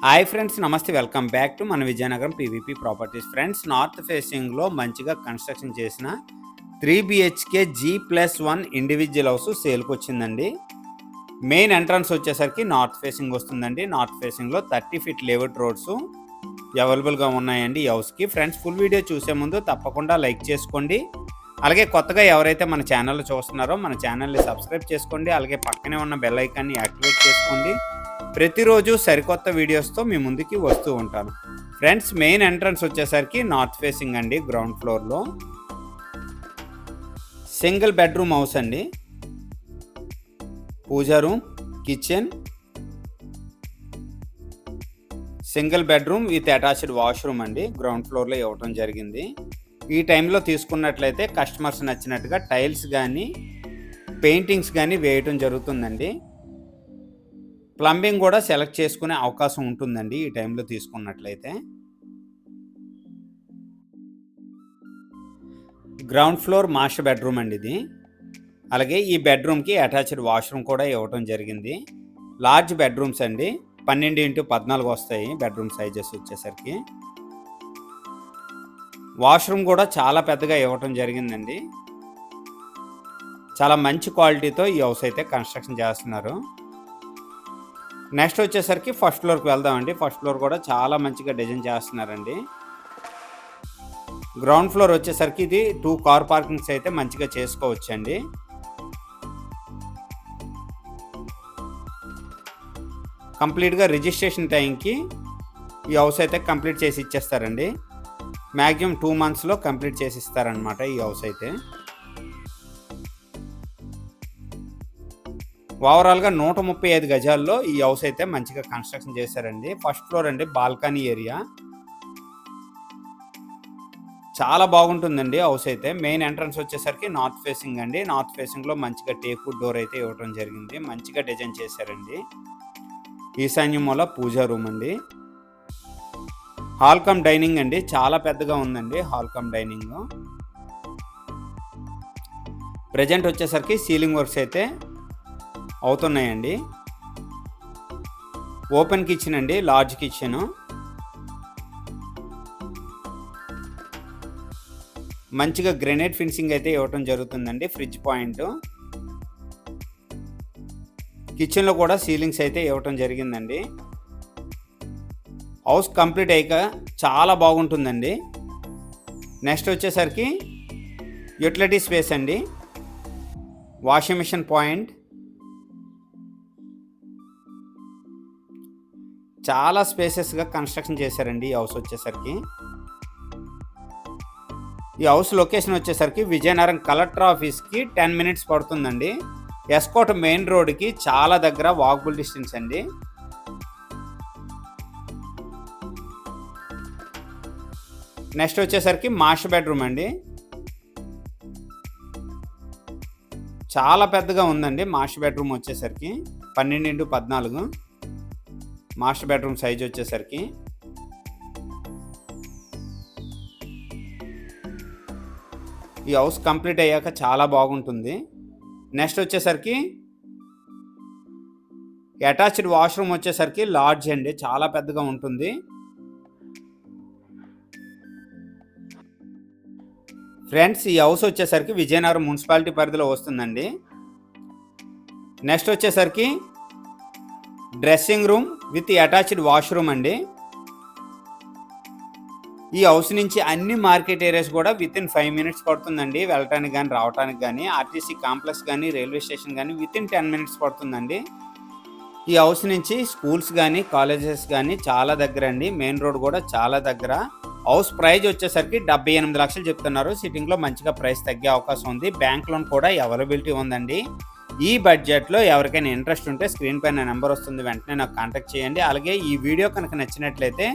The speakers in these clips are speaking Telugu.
హాయ్ ఫ్రెండ్స్, నమస్తే. వెల్కమ్ బ్యాక్ టు మన Vizianagaram PVP properties. Friends, north ఫేసింగ్లో మంచిగా కన్స్ట్రక్షన్ చేసిన 3 BHK G+1 ఇండివిజువల్ హౌస్ సేల్కి వచ్చిందండి. మెయిన్ ఎంట్రన్స్ వచ్చేసరికి నార్త్ ఫేసింగ్ వస్తుందండి. నార్త్ ఫేసింగ్లో 30 ఫీట్ లేఅవుట్ రోడ్స్ అవైలబుల్గా ఉన్నాయండి ఈ హౌస్కి. ఫ్రెండ్స్, ఫుల్ వీడియో చూసే ముందు తప్పకుండా లైక్ చేసుకోండి. అలాగే కొత్తగా ఎవరైతే మన ఛానల్లో చూస్తున్నారో మన ఛానల్ని సబ్స్క్రైబ్ చేసుకోండి. అలాగే పక్కనే ఉన్న బెల్ ఐకాన్ని యాక్టివేట్ చేసుకోండి. ప్రతిరోజు సరికొత్త వీడియోస్తో మీ ముందుకి వస్తూ ఉంటాను. ఫ్రెండ్స్, మెయిన్ ఎంట్రన్స్ వచ్చేసరికి నార్త్ ఫేసింగ్ అండి. గ్రౌండ్ ఫ్లోర్లో సింగిల్ బెడ్రూమ్ హౌస్ అండి. Puja room, kitchen, single bedroom with attached washroom అండి. గ్రౌండ్ ఫ్లోర్లో ఇవ్వటం జరిగింది. ఈ టైంలో తీసుకున్నట్లయితే కస్టమర్స్ నచ్చినట్టుగా టైల్స్ కానీ పెయింటింగ్స్ కానీ వేయటం జరుగుతుందండి. ప్లంబింగ్ కూడా సెలెక్ట్ చేసుకునే అవకాశం ఉంటుందండి ఈ టైంలో తీసుకున్నట్లయితే. గ్రౌండ్ ఫ్లోర్ మాస్టర్ బెడ్రూమ్ అండి ఇది. అలాగే ఈ బెడ్రూమ్కి అటాచ్డ్ వాష్రూమ్ కూడా ఇవ్వటం జరిగింది. లార్జ్ బెడ్రూమ్స్ అండి. 12x14 వస్తాయి బెడ్రూమ్ సైజెస్ వచ్చేసరికి. వాష్రూమ్ కూడా చాలా పెద్దగా ఇవ్వటం జరిగిందండి. చాలా మంచి క్వాలిటీతో ఈ హౌస్ అయితే కన్స్ట్రక్షన్ చేస్తున్నారు. నెక్స్ట్ వచ్చేసరికి ఫస్ట్ ఫ్లోర్కి వెళ్దామండి. ఫస్ట్ ఫ్లోర్ కూడా చాలా మంచిగా డిజైన్ చేస్తున్నారండి. గ్రౌండ్ ఫ్లోర్ వచ్చేసరికి ఇది 2 కార్ పార్కింగ్స్ అయితే మంచిగా చేసుకోవచ్చండి. కంప్లీట్గా రిజిస్ట్రేషన్ టైంకి ఈ హౌస్ అయితే కంప్లీట్ చేసి ఇచ్చేస్తారండి. మ్యాక్సిమం 2 monthsలో కంప్లీట్ చేసి ఇస్తారనమాట ఈ హౌస్ అయితే. ఓవరాల్గా 135 గజాల్లో ఈ హౌస్ అయితే మంచిగా కన్స్ట్రక్షన్ చేశారండి. ఫస్ట్ ఫ్లోర్ అండి, బాల్కనీ ఏరియా చాలా బాగుంటుందండి హౌస్ అయితే. మెయిన్ ఎంట్రన్స్ వచ్చేసరికి నార్త్ ఫేసింగ్ అండి. నార్త్ ఫేసింగ్లో మంచిగా టేక్వుడ్ డోర్ అయితే ఇవ్వడం జరిగింది. మంచిగా డిజైన్ చేశారండి. ఈశాన్యం మూల పూజా రూమ్ అండి. హాల్ కమ్ డైనింగ్ అండి. చాలా పెద్దగా ఉందండి హాల్ కమ్ డైనింగ్. ప్రజెంట్ వచ్చేసరికి సీలింగ్ వర్క్స్ అయితే అవుతున్నాయండి. ఓపెన్ కిచెన్ అండి, లార్జ్ కిచెన్. మంచిగా గ్రెనైట్ ఫినిషింగ్ అయితే ఇవ్వటం జరుగుతుందండి. Fridge point. కిచెన్లో కూడా సీలింగ్స్ అయితే ఇవ్వటం జరిగిందండి. హౌస్ కంప్లీట్ అయ్యాక చాలా బాగుంటుందండి. నెక్స్ట్ వచ్చేసరికి యూటిలిటీ స్పేస్ అండి. Washing machine point. చాలా స్పేసెస్గా కన్స్ట్రక్షన్ చేశారండి ఈ హౌస్ వచ్చేసరికి. ఈ హౌస్ లొకేషన్ వచ్చేసరికి విజయనగరం కలెక్టర్ ఆఫీస్కి 10 minutes పడుతుందండి. ఎస్కోట్ మెయిన్ రోడ్కి చాలా దగ్గర, వాకబుల్ డిస్టెన్స్ అండి. నెక్స్ట్ వచ్చేసరికి మాస్టర్ బెడ్రూమ్ అండి. చాలా పెద్దగా ఉందండి మాస్టర్ బెడ్రూమ్ వచ్చేసరికి. 12x14 మాస్టర్ బెడ్రూమ్ సైజ్ వచ్చేసరికి. ఈ హౌస్ కంప్లీట్ అయ్యాక చాలా బాగుంటుంది. నెక్స్ట్ వచ్చేసరికి అటాచ్డ్ వాష్రూమ్ వచ్చేసరికి లార్జ్ అండి. చాలా పెద్దగా ఉంటుంది. ఫ్రెండ్స్, ఈ హౌస్ వచ్చేసరికి విజయనగరం మున్సిపాలిటీ పరిధిలో వస్తుందండి. నెక్స్ట్ వచ్చేసరికి dressing room with attached washroom అండి. ఈ హౌస్ నుంచి అన్ని మార్కెట్ ఏరియాస్ కూడా వితిన్ 5 minutes పడుతుందండి వెళ్ళటానికి కానీ రావడానికి కానీ. ఆర్టీసీ కాంప్లెక్స్ కానీ రైల్వే స్టేషన్ కానీ వితిన్ 10 minutes పడుతుందండి. ఈ హౌస్ నుంచి స్కూల్స్ కానీ కాలేజెస్ కానీ చాలా దగ్గర అండి. మెయిన్ రోడ్ కూడా చాలా దగ్గర. హౌస్ ప్రైస్ వచ్చేసరికి 78 లక్షలు చెప్తున్నారు. సిట్టింగ్లో మంచిగా ప్రైస్ తగ్గే అవకాశం ఉంది. బ్యాంక్ లోన్ కూడా అవైలబిలిటీ ఉందండి. ఈ బడ్జెట్లో ఎవరికైనా ఇంట్రెస్ట్ ఉంటే స్క్రీన్ పైన నెంబర్ వస్తుంది, వెంటనే నాకు కాంటాక్ట్ చేయండి. అలాగే ఈ వీడియో కనుక నచ్చినట్లయితే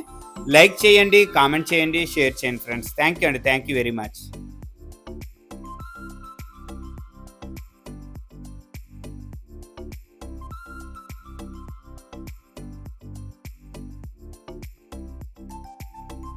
లైక్ చేయండి, కామెంట్ చేయండి, షేర్ చేయండి ఫ్రెండ్స్. థ్యాంక్ యూ అండి. Thank you very much.